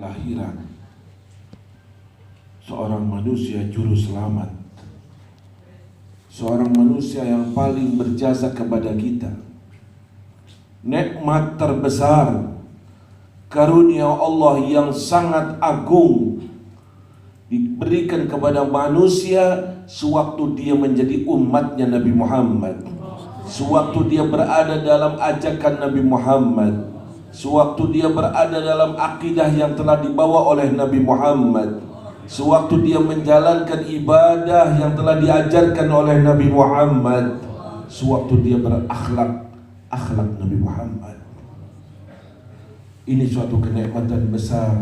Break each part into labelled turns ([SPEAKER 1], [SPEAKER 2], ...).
[SPEAKER 1] kelahiran seorang manusia juru selamat, seorang manusia yang paling berjasa kepada kita. Nikmat terbesar, karunia Allah yang sangat agung diberikan kepada manusia sewaktu dia menjadi umatnya Nabi Muhammad, sewaktu dia berada dalam ajakan Nabi Muhammad, sewaktu dia berada dalam akidah yang telah dibawa oleh Nabi Muhammad, sewaktu dia menjalankan ibadah yang telah diajarkan oleh Nabi Muhammad, sewaktu dia berakhlak Nabi Muhammad. Ini suatu kenikmatan besar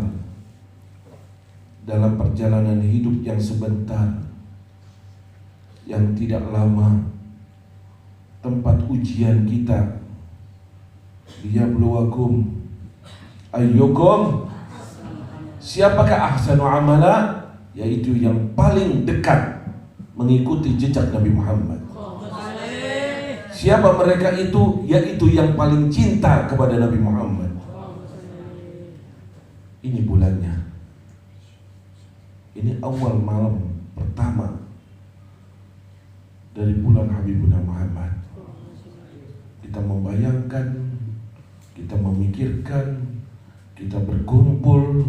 [SPEAKER 1] dalam perjalanan hidup yang sebentar, yang tidak lama. Tempat ujian kita, liyabluwakum ayyukum, siapakah ahsanu amala, yaitu yang paling dekat mengikuti jejak Nabi Muhammad. Siapa mereka itu? Yaitu yang paling cinta kepada Nabi Muhammad. Ini bulannya. Ini awal malam pertama dari bulan Habibuna Muhammad. Kita membayangkan, kita memikirkan, kita berkumpul,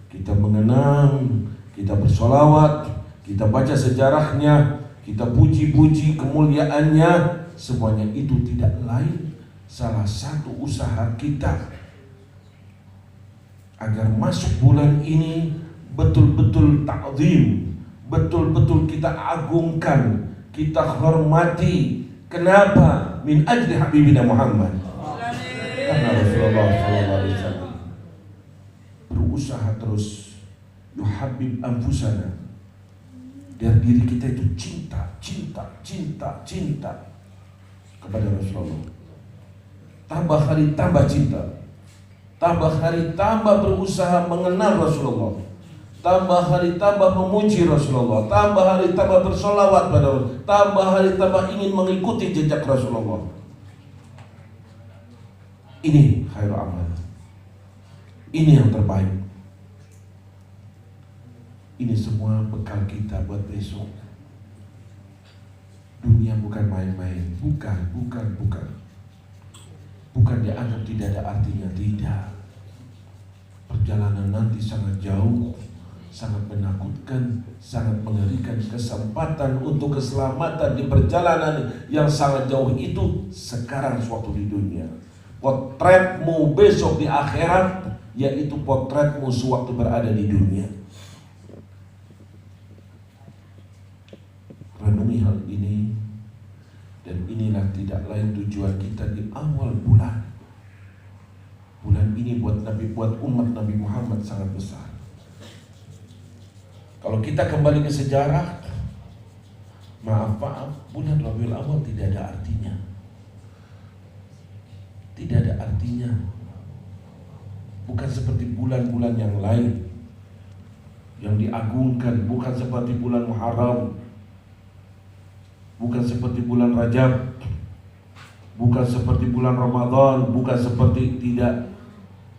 [SPEAKER 1] kita mengenang, kita bersolawat, kita baca sejarahnya, kita puji-puji kemuliaannya. Semuanya itu tidak lain salah satu usaha kita agar masuk bulan ini betul-betul ta'zim, betul-betul kita agungkan, kita hormati. Kenapa? Min ajli Habibina Muhammad. Karena Rasulullah SAW berusaha terus yuhabbib anfusana, biar diri kita itu cinta kepada Rasulullah. Tambah hari tambah cinta, tambah hari tambah berusaha mengenal Rasulullah, tambah hari tambah memuji Rasulullah, tambah hari tambah bersolawat pada Rasulullah, tambah hari tambah ingin mengikuti jejak Rasulullah. Ini khairul amal, ini yang terbaik. Ini semua bekal kita buat besok. Dunia bukan main-main, bukan dianggap tidak ada artinya, tidak. Perjalanan nanti sangat jauh, sangat menakutkan, sangat mengerikan. Kesempatan untuk keselamatan di perjalanan yang sangat jauh itu sekarang suatu di dunia. Potretmu besok di akhirat, yaitu potretmu sewaktu berada di dunia. Renungi hal ini, dan inilah tidak lain tujuan kita di awal bulan. Bulan ini buat umat Nabi Muhammad sangat besar. Kalau kita kembali ke sejarah, maaf, bulan Rabiul Awal tidak ada artinya. Tidak ada artinya. Bukan seperti bulan-bulan yang lain yang diagungkan, bukan seperti bulan Muharram, bukan seperti bulan Rajab, bukan seperti bulan Ramadan, bukan seperti, tidak.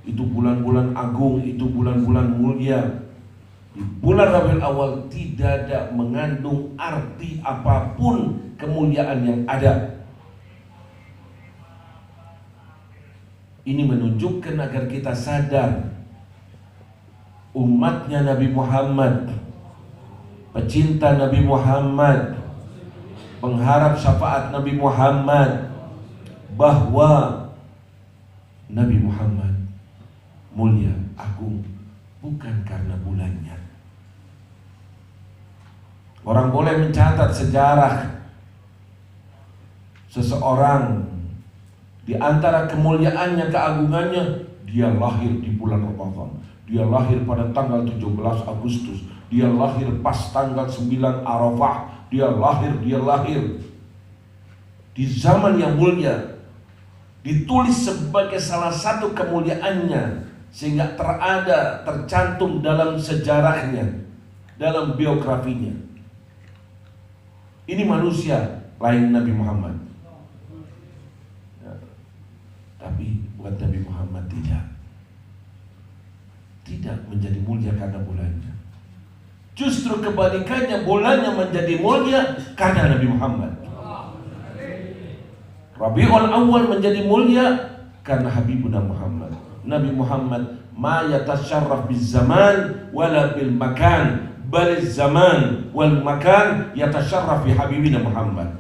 [SPEAKER 1] Itu bulan-bulan agung, itu bulan-bulan mulia. Di bulan Rabiul Awal tidak ada mengandung arti apapun kemuliaan yang ada. Ini menunjukkan agar kita sadar, umatnya Nabi Muhammad, pecinta Nabi Muhammad, pengharap syafaat Nabi Muhammad, bahwa Nabi Muhammad mulia, agung, bukan karena bulannya. Orang boleh mencatat sejarah seseorang, di antara kemuliaannya, keagungannya, dia lahir di bulan Ramadan, dia lahir pada tanggal 17 Agustus, dia lahir pas tanggal 9 Arafah, dia lahir di zaman yang mulia, ditulis sebagai salah satu kemuliaannya, sehingga tercantum dalam sejarahnya, dalam biografinya. Ini manusia lain Nabi Muhammad, tapi buat Nabi Muhammad tidak. tidak menjadi mulia karena bulannya. Justru kebalikannya, bulannya menjadi mulia karena Nabi Muhammad. Rabiul Awal menjadi mulia karena Habibuna Muhammad. Nabi Muhammad ma yatasyarraf bil zaman wala bil makan, bal zaman wal makan yatasyarraf bi Habibina Muhammad.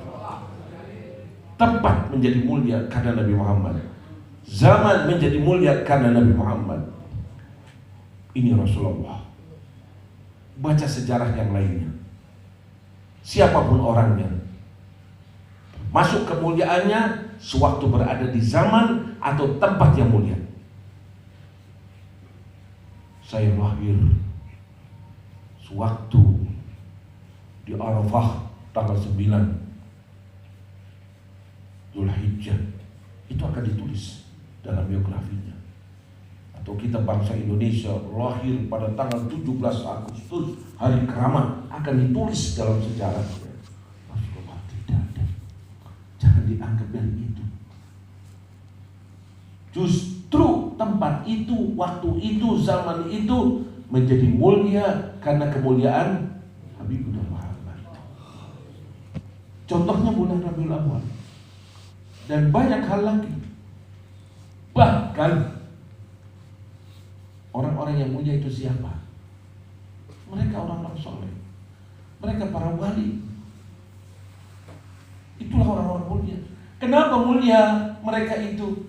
[SPEAKER 1] Tempat menjadi mulia karena Nabi Muhammad. Zaman menjadi mulia karena Nabi Muhammad. Ini Rasulullah. Baca sejarah yang lainnya. Siapapun orangnya, masuk kemuliaannya sewaktu berada di zaman atau tempat yang mulia. Saya lahir sewaktu di Arafah tanggal 9 Dzulhijjah. Itu akan ditulis dalam biografinya. Atau kita bangsa Indonesia lahir pada tanggal 17 Agustus, hari keramat, akan ditulis dalam sejarah. Rasulullah tidak ada. Jangan dianggap dari itu. Justru tempat itu, waktu itu, zaman itu menjadi mulia karena kemuliaan Habibuna Muhammad. Contohnya bulan Rabiul Awal. Dan banyak hal lagi. Bahkan orang-orang yang mulia itu siapa? Mereka orang-orang soleh. Mereka para wali. Itulah orang-orang mulia. Kenapa mulia mereka itu?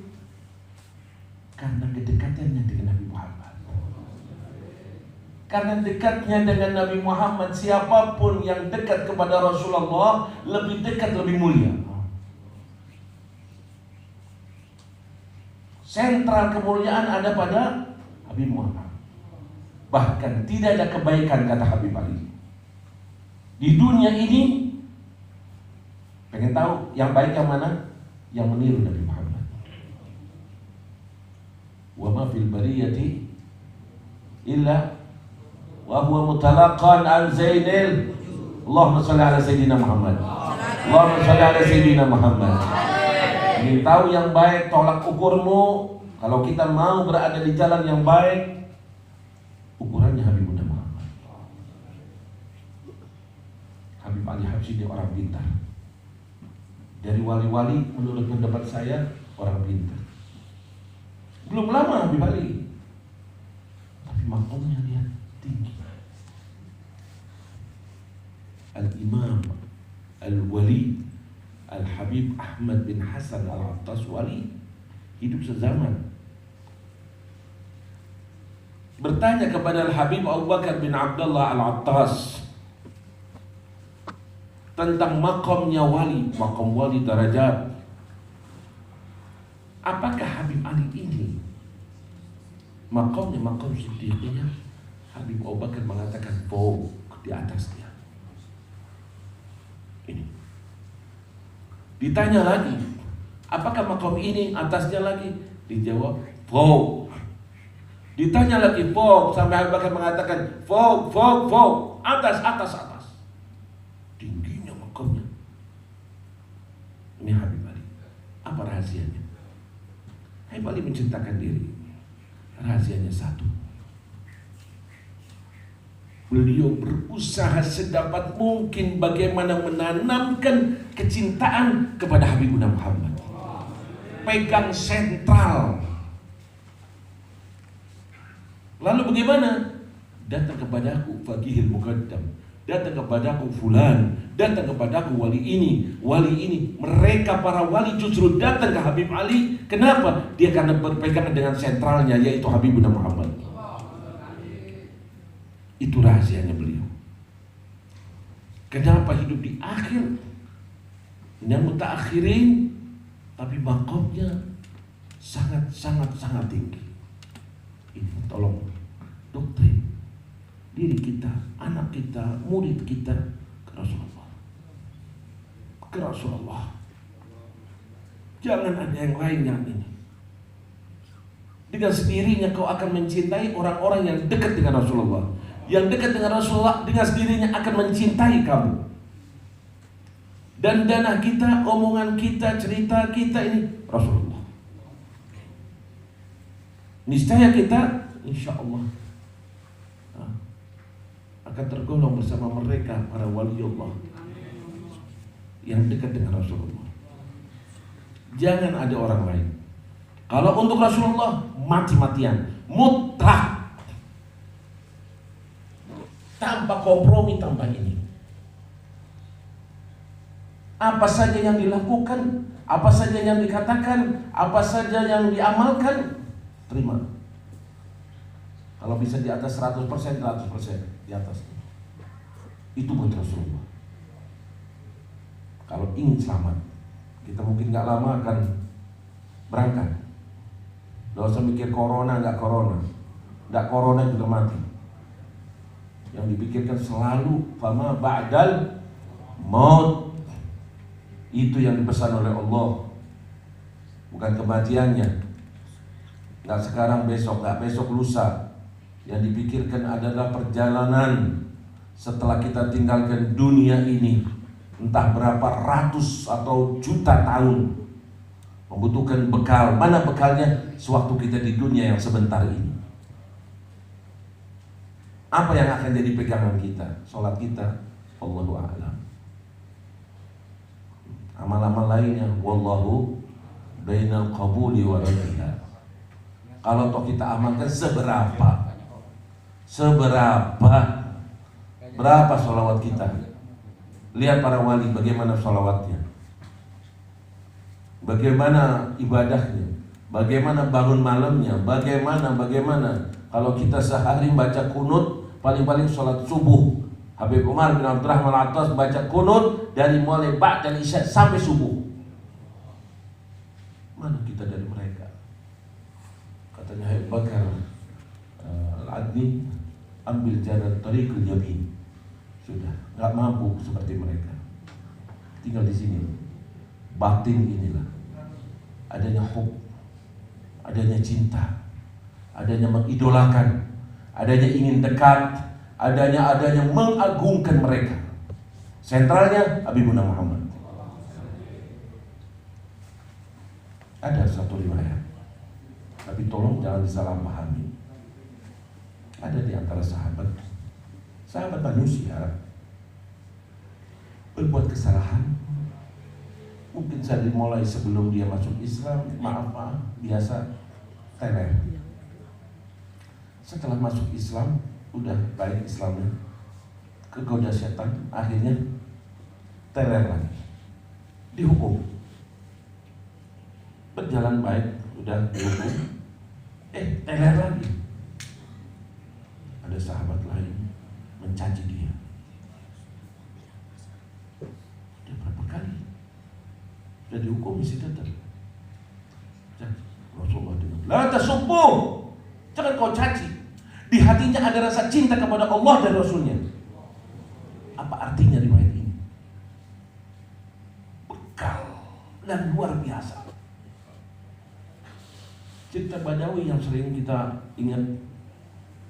[SPEAKER 1] Karena kedekatannya dengan Nabi Muhammad. Karena dekatnya dengan Nabi Muhammad, siapapun yang dekat kepada Rasulullah lebih dekat, lebih mulia. Sentral kemuliaan ada pada Habib Muhammad. Bahkan tidak ada kebaikan, kata Habib Ali, di dunia ini. Pengen tahu yang baik yang mana? Yang meniru Nabi Muhammad. Wa ma fil bariyati illa wa huwa mutalaqan an zainil. Allahumma shalli ala sayyidina Muhammad. Allahumma shalli ala sayyidina Muhammad. Ingin tahu yang baik, tolak ukurmu. Kalau kita mau berada di jalan yang baik, ukurannya Habibuna Muhammad. Habib Ali Habsyi dia orang pintar. Dari wali-wali menurut pendapat saya orang pintar. Belum lama Habib Ali, tapi makomnya dia tinggi. Al-Imam Al-Wali Al-Habib Ahmad bin Hasan Al-Attas wali, hidup sezaman. Bertanya kepada Al-Habib Abu Bakar bin Abdullah Al-Attas tentang makamnya wali, makam wali darajat. Apakah Habib Ali ini makamnya makam siddiqiyah? Habib Abu Bakar mengatakan fauq, di atasnya. Ini. Ditanya lagi, apakah makam ini atasnya lagi? Dijawab fauq. Ditanya lagi fauq, sampai Abu Bakar mengatakan fauq, fauq, fauq, atas, atas, atas. Tingginya makamnya. Ini Habib Ali. Apa rahasianya? Habib Ali menceritakan diri. Rahasianya satu. Beliau berusaha sedapat mungkin bagaimana menanamkan kecintaan kepada Habibuna Muhammad. Pegang sentral. Lalu bagaimana? Datang kepadaku faqihil muqaddam, datang kepadaku fulan, datang kepadaku wali ini, wali ini. Mereka para wali justru datang ke Habib Ali. Kenapa? Dia karena berpegangan dengan sentralnya, yaitu Habibuna Muhammad. Itu rahasianya beliau. Kenapa hidup di akhir, yang mutaakhirin, tapi makomnya sangat tinggi. Ini tolong doktrin diri kita, anak kita, murid kita ke Rasulullah. Ke Rasulullah. Jangan ada yang lain yang ini. Dengan sendirinya kau akan mencintai orang-orang yang dekat dengan Rasulullah. Yang dekat dengan Rasulullah dengan sendirinya akan mencintai kamu. Dan dana kita, omongan kita, cerita kita ini Rasulullah. Niscaya kita insya Allah akan tergolong bersama mereka para waliullah yang dekat dengan Rasulullah. Jangan ada orang lain. Kalau untuk Rasulullah mati-matian, mutlak, tanpa kompromi, tanpa ini. Apa saja yang dilakukan, apa saja yang dikatakan, apa saja yang diamalkan, terima. Kalau bisa di atas 100%, 100% di atas. Itu buat Rasulullah. Kalau ingin selamat, kita mungkin gak lama akan berangkat. Gak usah mikir corona, gak corona juga mati. Yang dipikirkan selalu fama ba'dal maut. Itu yang dipesan oleh Allah, bukan kematiannya. Gak sekarang besok, gak besok lusa. Yang dipikirkan adalah perjalanan setelah kita tinggalkan dunia ini. Entah berapa ratus atau juta tahun, membutuhkan bekal. Mana bekalnya? Sewaktu kita di dunia yang sebentar ini. Apa yang akan jadi pegangan kita? Sholat kita, Allahu a'lam. Amal-amal lainnya, wallahu bainal qabuli wa raddiha. Kalau toh kita amalkan berapa sholawat kita? Lihat para wali bagaimana sholawatnya, bagaimana ibadahnya, bagaimana bangun malamnya, bagaimana. Kalau kita sehari baca kunut, paling-paling sholat subuh. Habib Umar bin Abdurrahman Al-Attas baca kunut dari mulai ba'dal isya sampai subuh. Mana kita dari mereka? Katanya Habib Bakar Al-Adni, ambil jalan tariqul yamin. Sudah, nggak mampu seperti mereka. Tinggal di sini. Batin inilah. Adanya hub, adanya cinta, adanya mengidolakan, adanya ingin dekat, adanya mengagungkan mereka. Sentralnya Habibuna Muhammad. Ada satu riwayat, tapi tolong jangan disalahpahami. Ada di antara sahabat manusia berbuat kesalahan. Mungkin saja dimulai sebelum dia masuk Islam, maaf, biasa teler. Setelah masuk Islam, udah baik Islamnya, kegoda setan, akhirnya teler lagi, dihukum. Berjalan baik, udah dihukum, teler lagi. Ada sahabat lain mencaci dia. Udah berapa kali? Sudah dihukum isi tetap. Rasulullah bilang, la tasubbu, jangan kau caci. Di hatinya ada rasa cinta kepada Allah dan Rasulnya. Apa artinya riwayat ini? Bekal dan luar biasa. Cerita Badawi yang sering kita ingat,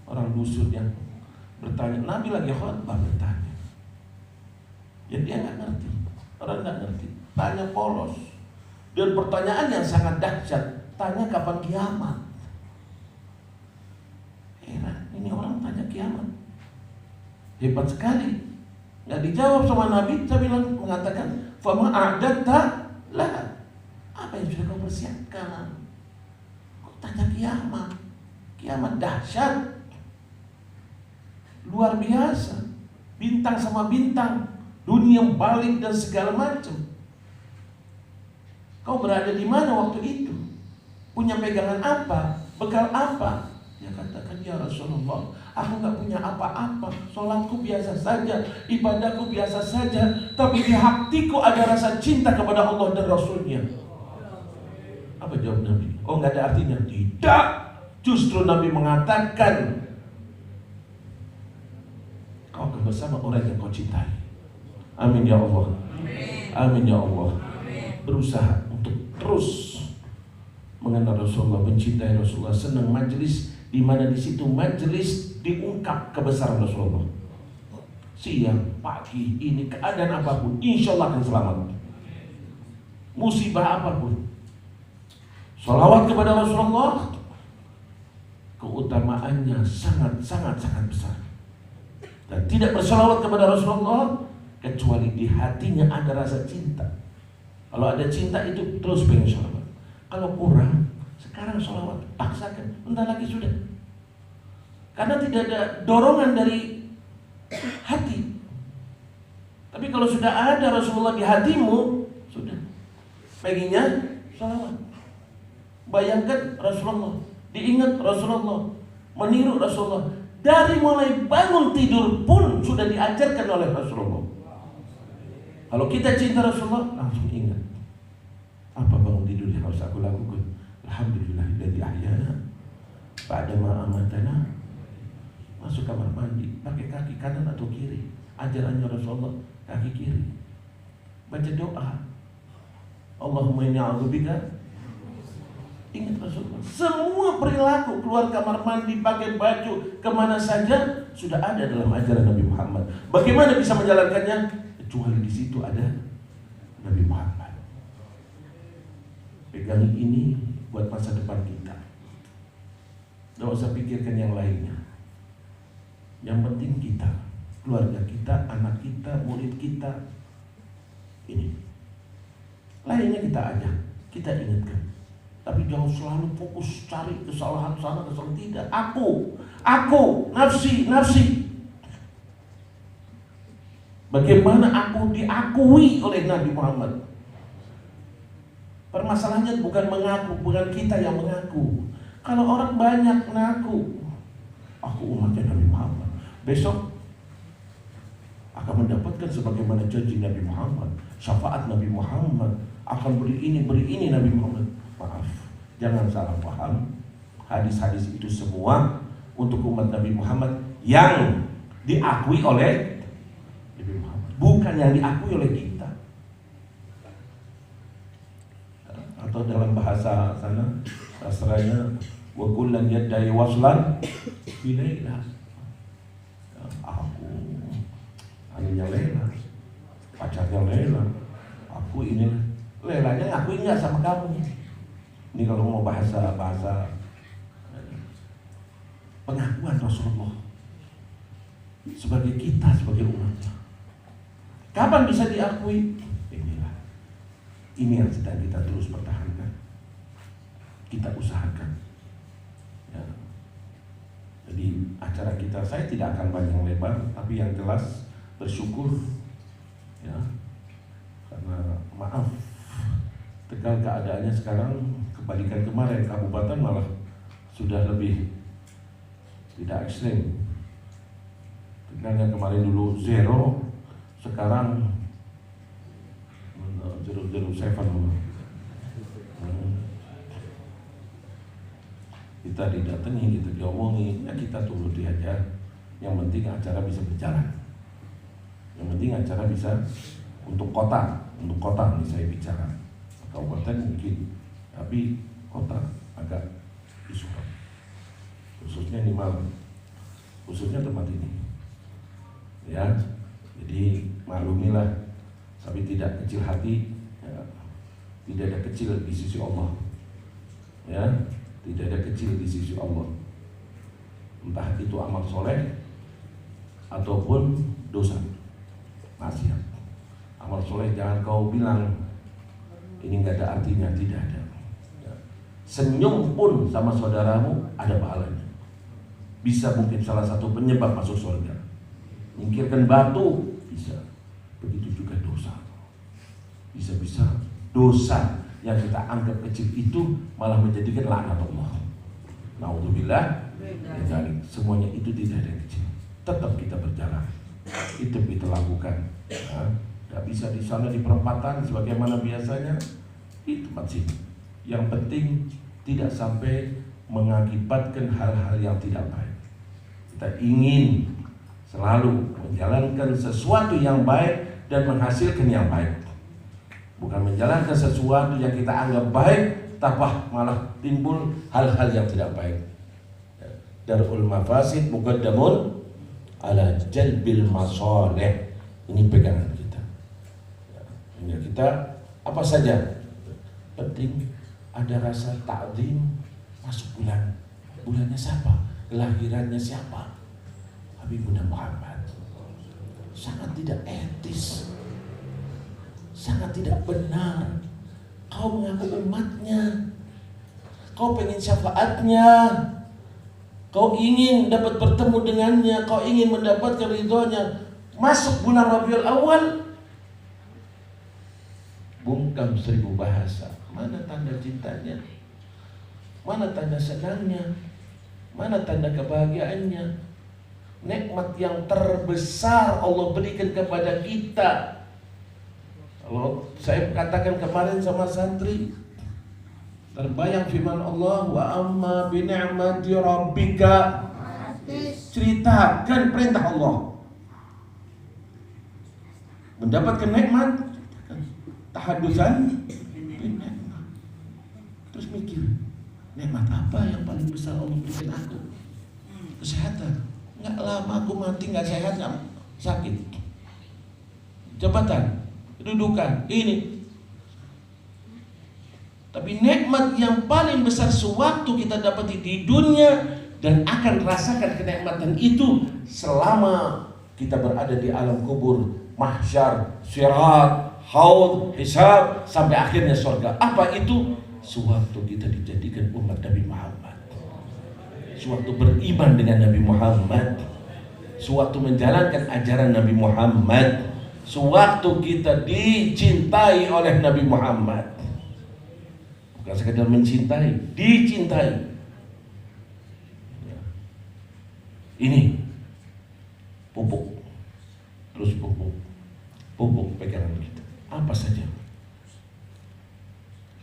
[SPEAKER 1] orang dusun yang bertanya, Nabi lagi khutbah bertanya. Ya dia nggak ngerti, orang nggak ngerti, tanya polos. Dan pertanyaan yang sangat dahsyat, tanya kapan kiamat. Heran, ini orang tanya kiamat. Hebat sekali. Nggak dijawab sama Nabi, saya mengatakan, fama a'dadta lah. Apa yang sudah kau persiapkan? Kau tanya kiamat. Kiamat dahsyat. Luar biasa, bintang sama bintang, dunia balik dan segala macam. Kau berada di mana waktu itu? Punya pegangan apa? Bekal apa? Dia katakan, ya Rasulullah, aku gak punya apa-apa. Sholatku biasa saja, ibadahku biasa saja, tapi di hatiku ada rasa cinta kepada Allah dan Rasulnya. Apa jawab Nabi? Oh, gak ada artinya? Tidak. Justru Nabi mengatakan, kau akan bersama orang yang kau cintai. Amin ya Allah. Amin ya Allah. Berusaha untuk terus mengenal Rasulullah, mencintai Rasulullah, senang majelis di mana di situ majelis diungkap kebesaran Rasulullah. Siang, pagi, ini keadaan apapun, insya Allah akan selamat. Musibah apapun, sholawat kepada Rasulullah, keutamaannya sangat besar. dan tidak berselawat kepada Rasulullah kecuali di hatinya ada rasa cinta. Kalau ada cinta itu terus pengen selawat. Kalau kurang, sekarang selawat paksakan, bentar lagi sudah. Karena tidak ada dorongan dari hati. Tapi kalau sudah ada Rasulullah di hatimu, sudah. Pengennya selawat. Bayangkan Rasulullah, diingat Rasulullah, meniru Rasulullah. Dari mulai bangun tidur pun sudah diajarkan oleh Rasulullah. Kalau kita cinta Rasulullah, langsung ingat. Apa bangun tidur yang harus aku lakukan? Alhamdulillahilladzi ahyana ba'da ma amatana. Masuk kamar mandi, pakai kaki kanan atau kiri. Ajarannya Rasulullah, kaki kiri. Baca doa. Allahumma inni a'udzubika. Ingat Rasulullah. Semua perilaku, keluar kamar mandi, pakai baju, kemana saja sudah ada dalam ajaran Nabi Muhammad. Bagaimana bisa menjalankannya? Kecuali di situ ada Nabi Muhammad. Pegang ini buat masa depan kita. Tidak usah pikirkan yang lainnya. Yang penting kita, keluarga kita, anak kita, murid kita. Ini. Lainnya kita ajak, kita ingatkan. Tapi jangan selalu fokus cari kesalahan sana, kesalahan tidak. Aku, nafsi. Bagaimana aku diakui oleh Nabi Muhammad? Permasalahannya bukan mengaku, bukan kita yang mengaku. Kalau orang banyak mengaku, aku umatnya Nabi Muhammad, besok akan mendapatkan sebagaimana janji Nabi Muhammad, syafaat Nabi Muhammad, akan beri ini Nabi Muhammad. Maaf, jangan salah paham. Hadis-hadis itu semua untuk umat Nabi Muhammad yang diakui oleh Nabi Muhammad, bukan yang diakui oleh kita. Atau dalam bahasa sana, sastranya, wa kullan yadda'i waslan bilailah. Aku aninya Lela, pacarnya Lela, aku ini Lelanya ngakuin nggak sama kamu? Ini kalau mau bahasa pengakuan Rasulullah sebagai kita, sebagai umatnya. Kapan bisa diakui? Ini yang sedang kita terus pertahankan, kita usahakan. Ya. Jadi acara kita, saya tidak akan panjang lebar, tapi yang jelas bersyukur, ya, karena maaf, Tegal keadaannya sekarang kebalikan kemarin, kabupaten malah sudah lebih tidak ekstrim. Tegal yang kemarin dulu 0, sekarang 007. Kita didatangi, kita diomongi, ya kita turuti aja. Yang penting acara bisa berjalan. Yang penting acara bisa untuk kota ini saya bicara. Kabupaten mungkin, tapi kota agak disupport. Khususnya di Malang, khususnya tempat ini. Ya, jadi maklumilah, tapi tidak kecil hati, ya, tidak ada kecil di sisi Allah. Ya, tidak ada kecil di sisi Allah. Entah itu amal soleh ataupun dosa, maksiat. Amal soleh jangan kau bilang ini nggak ada artinya, tidak ada. Ya. Senyum pun sama saudaramu ada pahalanya. Bisa mungkin salah satu penyebab masuk surga. Nyingkirkan batu bisa. Begitu juga dosa. Bisa-bisa dosa yang kita anggap kecil itu malah menjadikan laknat Allah. Naudzubillah. Semuanya itu tidak ada yang kecil. Tetap kita berjalan. Itu kita lakukan. Tidak bisa di sana di perempatan sebagaimana biasanya, di tempat sini. Yang penting tidak sampai mengakibatkan hal-hal yang tidak baik. Kita ingin selalu menjalankan sesuatu yang baik dan menghasilkan yang baik. Bukan menjalankan sesuatu yang kita anggap baik, tapi malah timbul hal-hal yang tidak baik. Darul mafasid muqaddamun ala jalbil masalih. Ini pegangan kita. Ya, kita apa saja penting ada rasa takzim. Masuk bulannya siapa? Kelahirannya siapa? Habibuna Muhammad. Sangat tidak etis, sangat tidak benar. Kau mengaku umatnya, kau pengen syafaatnya, kau ingin dapat bertemu dengannya, kau ingin mendapatkan ridhonya. Masuk bulan Rabiul Awal, bungkam 1000 bahasa. Mana tanda cintanya? Mana tanda senangnya? Mana tanda kebahagiaannya? Nikmat yang terbesar Allah berikan kepada kita. Kalau saya katakan kemarin sama santri, terbayang firman Allah, wa amma bi ni'mati rabbika, ceritakan perintah Allah. Mendapatkan nikmat, tahadusan, terus mikir, nikmat apa yang paling besar Allah berikan aku? Kesehatan. Nggak lama aku mati nggak sehat, nggak sakit. Jabatan, kedudukan, ini. Tapi nikmat yang paling besar sewaktu kita dapat di dunia dan akan rasakan kenikmatan itu selama kita berada di alam kubur, mahsyar, sirat, haud, hisab, sampai akhirnya surga. Apa itu? Sewaktu kita dijadikan umat Nabi Muhammad, sewaktu beriman dengan Nabi Muhammad, sewaktu menjalankan ajaran Nabi Muhammad, sewaktu kita dicintai oleh Nabi Muhammad. Bukan sekedar mencintai, dicintai. Ini pupuk, terus pupuk pegangan kita. Apa saja,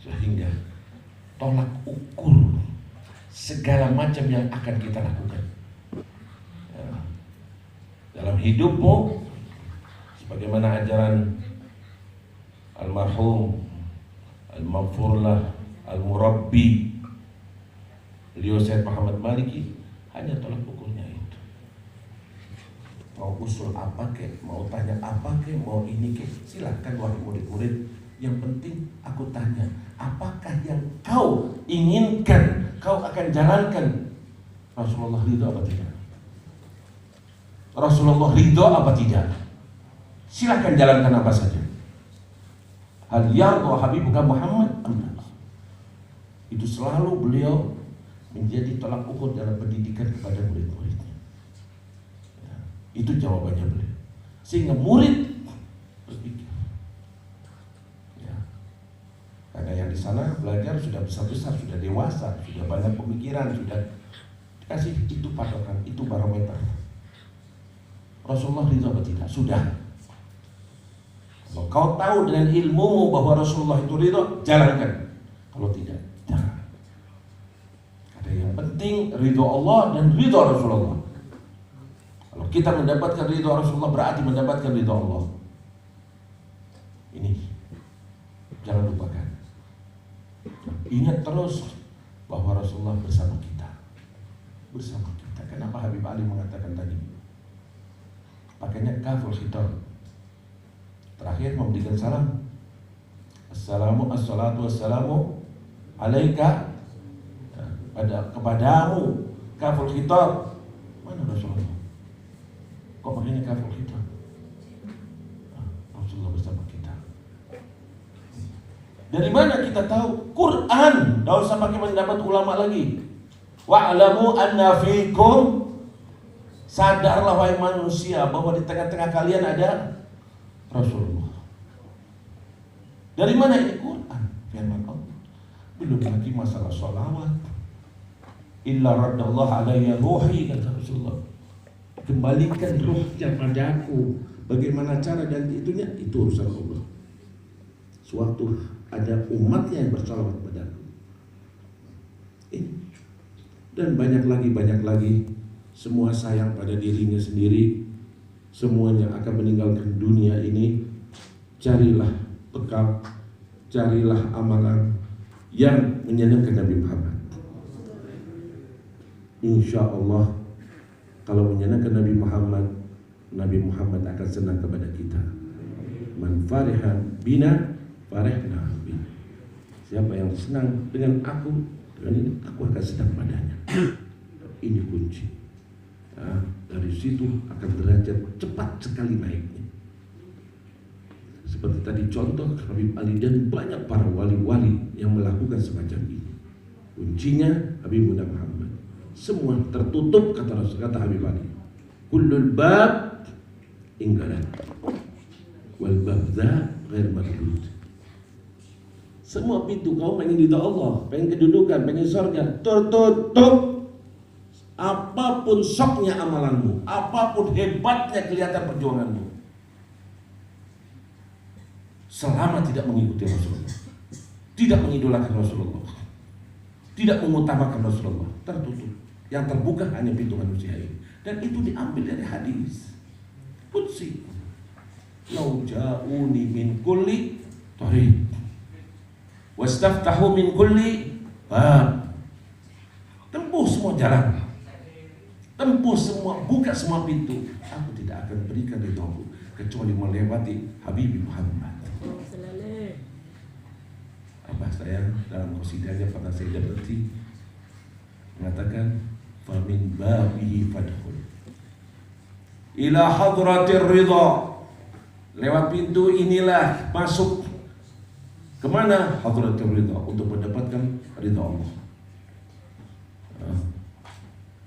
[SPEAKER 1] sehingga tolak ukur segala macam yang akan kita lakukan dalam hidupmu, sebagaimana ajaran almarhum al-maghfurlah al-murabbi beliau Syekh Muhammad Maliki, hanya tolak ukurnya itu. Mau usul apa kek, mau tanya apa kek, mau ini kek, silakan wahai murid-murid. Yang penting aku tanya, apakah yang kau inginkan, kau akan jalankan? Rasulullah ridho apa tidak? Rasulullah ridho apa tidak? Silahkan jalankan apa saja. Hal yarda habibuka Muhammad. Itu selalu beliau menjadi tolak ukur dalam pendidikan kepada murid-muridnya. Ya, itu jawabannya beliau. Sehingga murid berpikir. Ya. Karena yang di sana belajar sudah besar-besar, sudah dewasa, sudah banyak pemikiran, sudah dikasih itu patokan, itu barometer. Rasulullah ridho apa tidak? Sudah. Kalau kau tahu dengan ilmumu bahwa Rasulullah itu ridho, jalankan. Kalau tidak, jangan. Karena yang penting ridho Allah dan ridho Rasulullah. Kalau kita mendapatkan ridho Rasulullah berarti mendapatkan ridho Allah. Ini jangan lupakan. Ingat terus bahwa Rasulullah bersama kita. Bersama kita. Kenapa Habib Ali mengatakan tadi? Pakainya kaful khitab. Terakhir memberikan salam. Assalatu wassalamu alaika, kepadamu, kaful khitab. Mana Rasulullah? Kok pakainya kaful khitab? Rasulullah bersama kita. Dari mana kita tahu? Quran. Tidak usah pakai mendapat ulama lagi. Wa'lamu anna fikum, sadarlah wahai manusia bahwa di tengah-tengah kalian ada Rasulullah. Dari mana ini? Quran, firman Allah. Belum lagi masalah sholawat. Illa raddallahu alayya ruhi, kata Rasulullah. Kembalikan ruhnya padaku. Bagaimana cara dan itunya? Itu urusan Allah. Sewaktu ada umatnya yang bersalawat padaku. Dan banyak lagi. Semua sayang pada dirinya sendiri. Semuanya akan meninggalkan dunia ini. Carilah bekal, carilah amalan yang menyenangkan Nabi Muhammad. Insya Allah, kalau menyenangkan Nabi Muhammad akan senang kepada kita. Man farihan bina farihna bina. Siapa yang senang dengan aku, dengan ini, aku akan senang padanya. Ini kunci. Nah, dari situ akan derajat cepat sekali naiknya. Seperti tadi contoh Habib Ali dan banyak para wali-wali yang melakukan semacam ini. Kuncinya Habib Muhammad. Semua tertutup kata Habib Ali. Kullul bab inggalan wal babda ghair mardud. Semua pintu kau pengen ridha Allah, pengen kedudukan, pengen surga, tertutup. Apapun soknya amalanmu, apapun hebatnya kelihatan perjuanganmu, selama tidak mengikuti Rasulullah, tidak mengidolakan Rasulullah, tidak mengutamakan Rasulullah, tertutup. Yang terbuka hanya pintu manusia ini. Dan itu diambil dari hadis qudsi. Lau ja'uni min kulli tariq wastaftahu min kulli bab. Tempuh semua jalan, tempuh semua, buka semua pintu, aku tidak akan berikan ridhaku kecuali melewati Habib Muhammad. Abah saya dalam qasidahnya pernah saya dapati mengatakan famin babihi fadkhul ila hadratir ridha. Lewat pintu inilah masuk kemana? Hadratir ridha, untuk mendapatkan ridha Allah.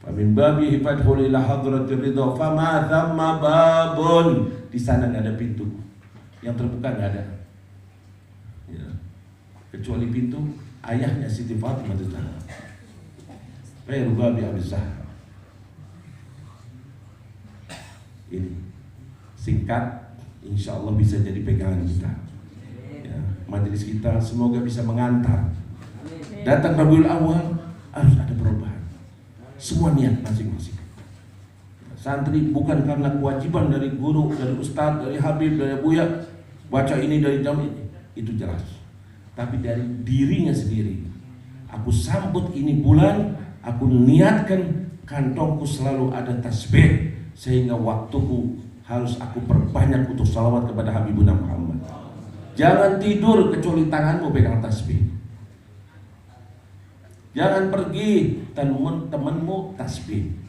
[SPEAKER 1] Famin babihi fadkhul ila hadratir ridha fama thamma babun. Di sana nggak ada pintu, yang terbuka nggak ada ya, kecuali pintu ayahnya Siti Fatimah Zahra, Khairu babi Abi Zahra. Ini singkat, insya Allah bisa jadi pegangan kita ya, majelis kita semoga bisa mengantar. Datang Rabiul Awal harus ada perubahan, semua niat masing-masing. Santri bukan karena kewajiban dari guru, dari ustadz, dari habib, dari buya, baca ini dari jam ini, itu jelas. Tapi dari dirinya sendiri. Aku sambut ini bulan, aku niatkan kantongku selalu ada tasbih, sehingga waktuku harus aku perbanyak untuk salawat kepada Habibuna Muhammad. Jangan tidur kecuali tanganmu pegang tasbih. Jangan pergi temanmu tasbih.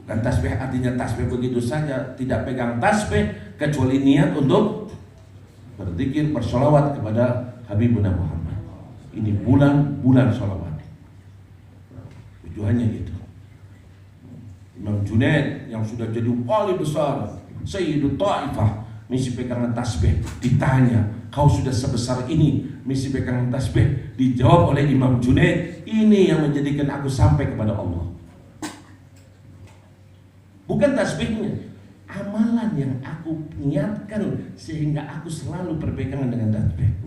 [SPEAKER 1] Bukan tasbih artinya tasbih begitu saja, tidak pegang tasbih kecuali niat untuk berzikir, bersolawat kepada Habibuna Muhammad. Ini bulan solawat. Tujuannya gitu. Imam Junaid yang sudah jadi wali besar, Sayyidut Ta'ifah, misi pegangan tasbih. Ditanya, kau sudah sebesar ini, misi pegangan tasbih. Dijawab oleh Imam Junaid, ini yang menjadikan aku sampai kepada Allah. Bukan tasbihnya, amalan yang aku niatkan sehingga aku selalu berpegangan dengan tasbihku.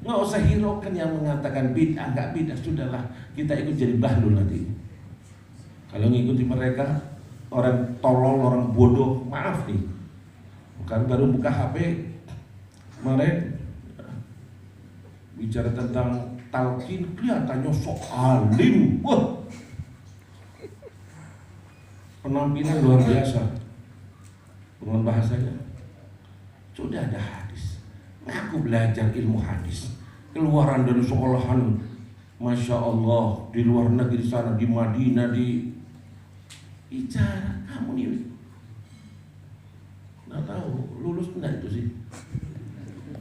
[SPEAKER 1] Nggak usah hiraukan yang mengatakan bid'ah, nggak bid'ah, sudahlah kita ikut jadi bahlul nanti. Kalau ngikuti mereka orang tolol, orang bodoh, maaf nih. Bukan baru buka HP kemarin bicara tentang talqin, kelihatannya sok alim. Wah, penampilan luar biasa dengan bahasanya. Sudah ada hadis, ngaku belajar ilmu hadis, keluaran dari sekolahan, masya Allah, di luar negeri sana, di Madinah, di bicara kamu nih nggak tahu lulus enggak itu sih,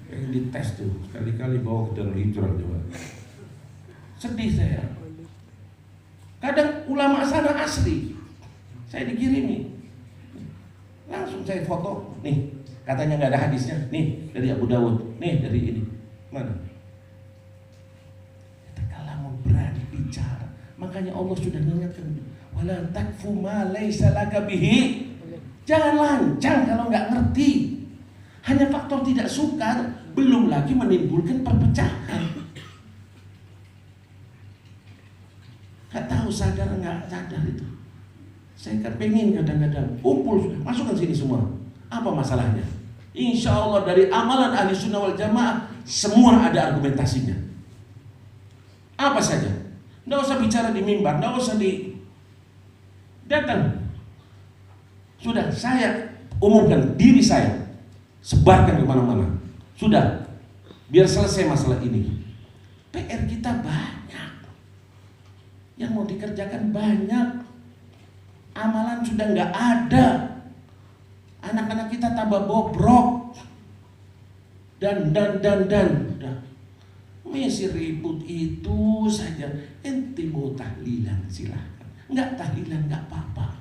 [SPEAKER 1] kayak dites tuh sekali-kali bawa ke Darul Hijrah coba. Sedih saya. Kadang ulama sana asli saya dikirimi, langsung saya foto, nih katanya nggak ada hadisnya, nih dari Abu Dawud, nih dari ini, mana? Kalau berani bicara, makanya Allah sudah mengingatkan, wala takfu ma laisa laka bihi. Jangan lancang kalau nggak ngerti. Hanya faktor tidak suka, belum lagi menimbulkan perpecahan. Nggak tahu sadar nggak sadar itu. Saya kan pengen kadang-kadang kumpul, masukkan sini semua. Apa masalahnya? Insya Allah dari amalan ahli sunnah wal jamaah semua ada argumentasinya. Apa saja? Nggak usah bicara di mimbar, nggak usah di datang. Sudah saya umumkan diri saya, sebarkan kemana-mana. Sudah, biar selesai masalah ini. PR kita banyak, yang mau dikerjakan banyak. Amalan sudah nggak ada. Anak-anak kita tambah bobrok. Dan. Masih ribut itu saja. Ente mau tahlilan silahkan. Nggak tahlilan nggak apa-apa.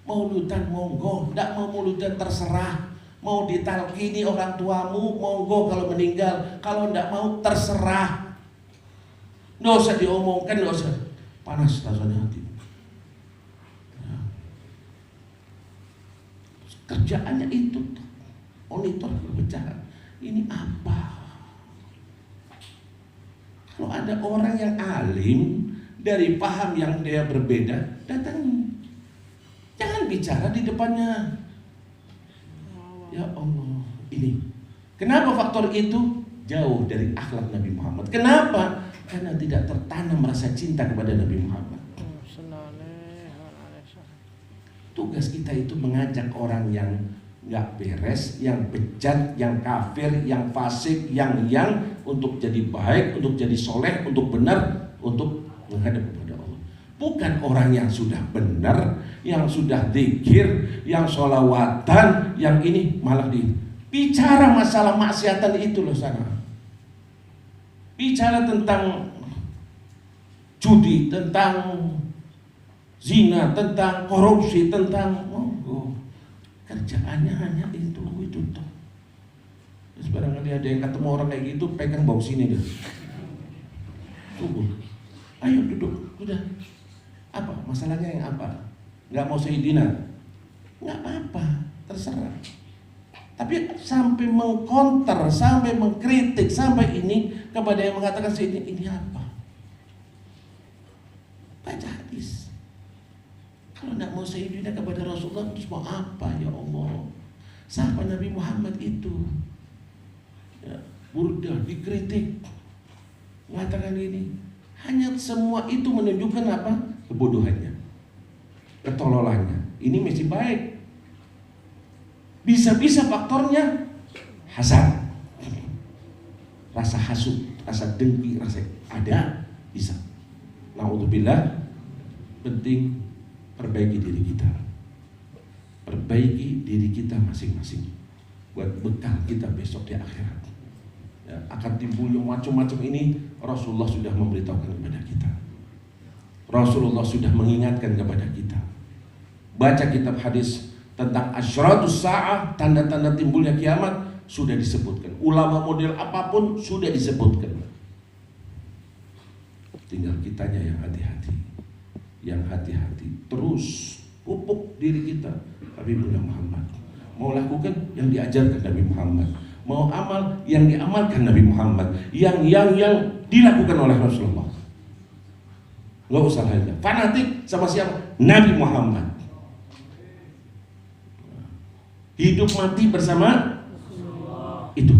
[SPEAKER 1] Mauludan monggo, nggak mau mauludan terserah. Mau ditalkini orang tuamu monggo kalau meninggal. Kalau nggak mau terserah. Nggak usah diomongkan, nggak usah. Panas rasanya hati. Kerjaannya itu monitor berbicara. Ini apa? Kalau ada orang yang alim dari paham yang dia berbeda, datangi. Jangan bicara di depannya. Ya Allah, ini. Kenapa faktor itu? Jauh dari akhlak Nabi Muhammad. Kenapa? Karena tidak tertanam rasa cinta kepada Nabi Muhammad. Tugas kita itu mengajak orang yang nggak beres, yang bejat, yang kafir, yang fasik, yang untuk jadi baik, untuk jadi soleh, untuk benar, untuk menghadap kepada Allah. Bukan orang yang sudah benar, yang sudah zikir, yang sholawatan, yang ini malah bicara masalah maksiatan itu loh sana. Bicara tentang judi, tentang zina, tentang korupsi, tentang kerjaannya hanya itu toh. Terus barangkali ada yang ketemu orang kayak gitu, pegang bau sini deh. Tunggu, ayo duduk, udah. Apa masalahnya yang apa? Nggak mau Sayyidina? Nggak apa-apa, terserah. Tapi sampai mengkonter, sampai mengkritik, sampai ini kepada yang mengatakan ini apa? Baca hadis. Kalau tidak mau Sayyidina kepada Rasulullah, terus mau apa ya Allah? Siapa Nabi Muhammad itu? Ya, Burdah dikritik, mengatakan ini. Hanya semua itu menunjukkan apa? Kebodohannya, ketololannya. Ini masih baik. Bisa-bisa faktornya hasad, rasa hasud, rasa dengki, rasa ada bisa. Na'udzubillah. Penting perbaiki diri kita, perbaiki diri kita masing-masing buat bekal kita besok di akhirat. Ya, akan timbul yang macam-macam ini Rasulullah sudah memberitahukan kepada kita. Rasulullah sudah mengingatkan kepada kita. Baca kitab hadis tentang asyratus sa'ah, tanda-tanda timbulnya kiamat, sudah disebutkan. Ulama model apapun sudah disebutkan. Tinggal kitanya yang hati-hati. Yang hati-hati, terus pupuk diri kita Habibullah Muhammad. Mau lakukan yang diajarkan Nabi Muhammad, mau amal yang diamalkan Nabi Muhammad, yang dilakukan oleh Rasulullah. Nggak usah lagi fanatik sama siapa? Nabi Muhammad. Hidup mati bersama itu,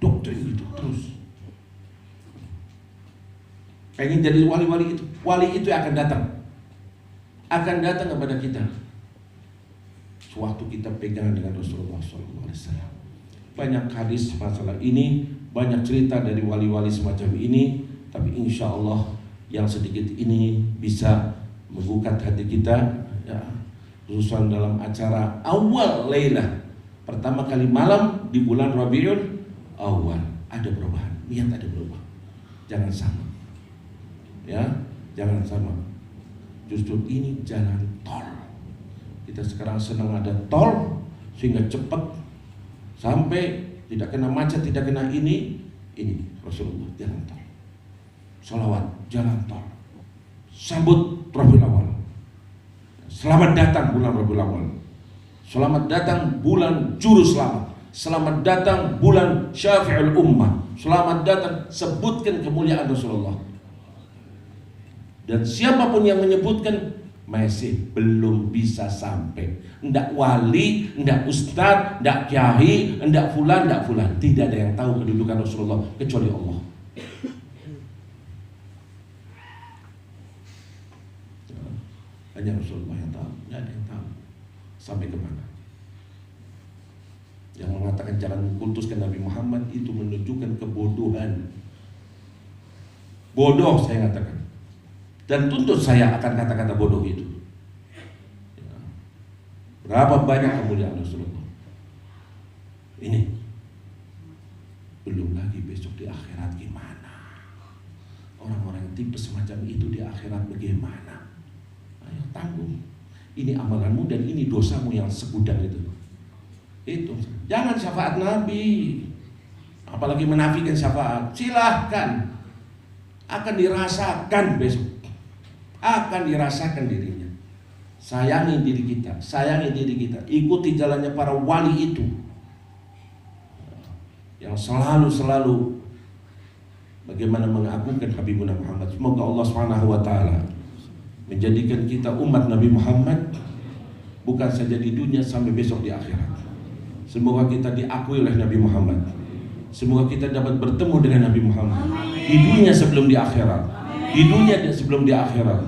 [SPEAKER 1] doktrin itu terus. Pengen jadi wali-wali itu akan datang kepada kita sewaktu kita pegangan dengan Rasulullah SAW. Banyak hadis masalah ini, banyak cerita dari wali-wali semacam ini, tapi insya Allah yang sedikit ini bisa membuka hati kita, ya, khususnya dalam acara awal Lailah, pertama kali malam di bulan Rabiul Awal, ada perubahan, niat ada berubah. Jangan sama, ya, jangan sama. Justru ini jalan tol. Kita sekarang senang ada tol sehingga cepat sampai tidak kena macet, tidak kena ini Rasulullah jalan tol. Salawat jalan tol. Sambut Rabiul Awal. Selamat datang bulan Rabiul Awal. Selamat datang bulan juru selamat. Selamat datang bulan Syafi'ul Ummah. Selamat datang, sebutkan kemuliaan Rasulullah. Dan siapapun yang menyebutkan masih belum bisa sampai. Ndak wali, ndak ustaz, ndak kiai, ndak fulan. Tidak ada yang tahu kedudukan Rasulullah kecuali Allah. Hanya Rasulullah yang tahu, nggak ada yang tahu sampai kemana. Yang mengatakan jangan kultuskan Nabi Muhammad itu menunjukkan kebodohan. Bodoh saya katakan. Dan tuntut saya akan kata-kata bodoh itu. Berapa banyak kemuliaan Rasulullah. Ini belum lagi besok di akhirat gimana. Orang-orang yang tipe semacam itu di akhirat bagaimana? Ayo tanggung. Ini amalanmu dan ini dosamu yang segudang itu. Itu. Jangan syafaat Nabi. Apalagi menafikan syafaat. Silahkan. Akan dirasakan besok. Akan dirasakan dirinya. Sayangi diri kita. Sayangi diri kita. Ikuti jalannya para wali itu. Yang selalu bagaimana mengagungkan Habibuna Muhammad. Semoga Allah SWT menjadikan kita umat Nabi Muhammad bukan saja di dunia sampai besok di akhirat. Semoga kita diakui oleh Nabi Muhammad. Semoga kita dapat bertemu dengan Nabi Muhammad di dunia sebelum di akhirat. Di dunia sebelum di akhirat.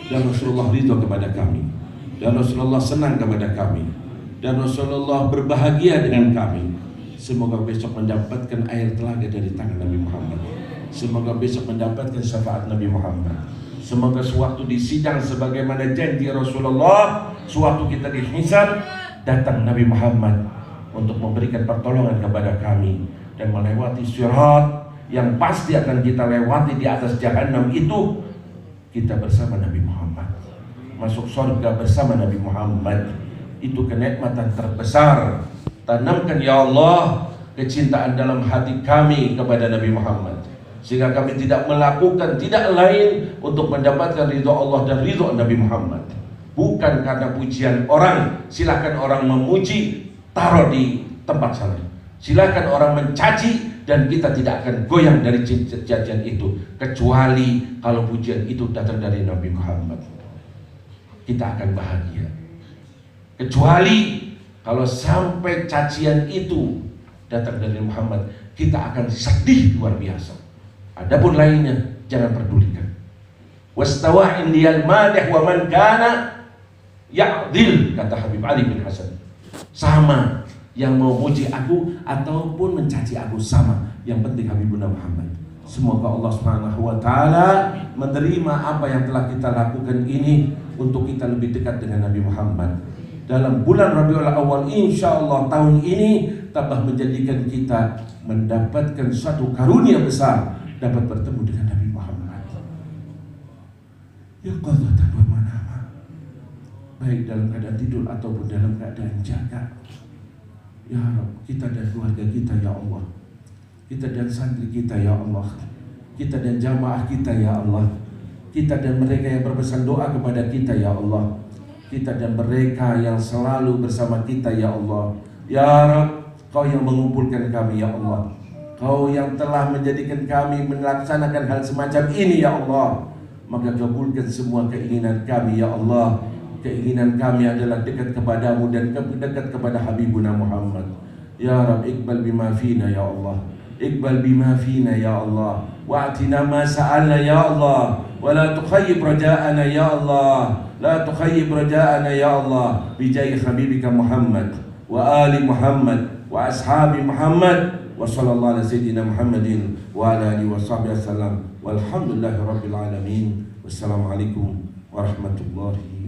[SPEAKER 1] Dan Rasulullah ridho kepada kami. Dan Rasulullah senang kepada kami. Dan Rasulullah berbahagia dengan kami. Semoga besok mendapatkan air telaga dari tangan Nabi Muhammad. Semoga besok mendapatkan syafaat Nabi Muhammad. Semoga sewaktu di sidang sebagaimana janji Rasulullah, sewaktu kita dihisab, datang Nabi Muhammad untuk memberikan pertolongan kepada kami dan melewati sirat yang pasti akan kita lewati di atas jahanam itu. Kita bersama Nabi Muhammad masuk surga bersama Nabi Muhammad. Itu kenikmatan terbesar. Tanamkan ya Allah kecintaan dalam hati kami kepada Nabi Muhammad, sehingga kami tidak melakukan tidak lain untuk mendapatkan ridho Allah dan ridho Nabi Muhammad. Bukan karena pujian orang. Silahkan orang memuji, taruh di tempat sana. Silahkan orang mencaci, dan kita tidak akan goyang dari cacian itu, kecuali kalau pujian itu datang dari Nabi Muhammad. Kita akan bahagia. Kecuali kalau sampai cacian itu datang dari Muhammad, kita akan sedih luar biasa. Adapun lainnya jangan pedulikan. Wastawa indiyal madih wa man kana ya'dil, kata Habib Ali bin Hasan. Sama yang mau muji aku ataupun mencaci aku, sama. Yang penting Habibuna Muhammad. Semoga Allah Subhanahu wa taala menerima apa yang telah kita lakukan ini untuk kita lebih dekat dengan Nabi Muhammad. Dalam bulan Rabiul Awal insyaallah tahun ini tambah menjadikan kita mendapatkan suatu karunia besar, dapat bertemu dengan Nabi Muhammad. Ya qadatan wa manama, baik dalam keadaan tidur ataupun dalam keadaan jaga. Ya Rabb, kita dan keluarga kita ya Allah, kita dan santri kita ya Allah, kita dan jamaah kita ya Allah, kita dan mereka yang berpesan doa kepada kita ya Allah, kita dan mereka yang selalu bersama kita ya Allah. Ya Rabb, Kau yang mengumpulkan kami ya Allah, Kau yang telah menjadikan kami melaksanakan hal semacam ini ya Allah, maka kabulkan semua keinginan kami ya Allah. Keinginan kami adalah dekat kepadamu dan dekat kepada Habibuna Muhammad. Ya Rabb, iqbal bima fina ya Allah, iqbal bima fina ya Allah, wa'atina ma sa'alna ya Allah, wa la tukhayyib raja'ana ya Allah, la tukhayyib raja'ana ya Allah, bijai habibika Muhammad wa ali Muhammad wa ashabi Muhammad wa sallallahu ala sayyidina Muhammadin wa ala alihi wa sahbihi wasallam walhamdulillahi rabbil alamin. Wassalamualaikum warahmatullahi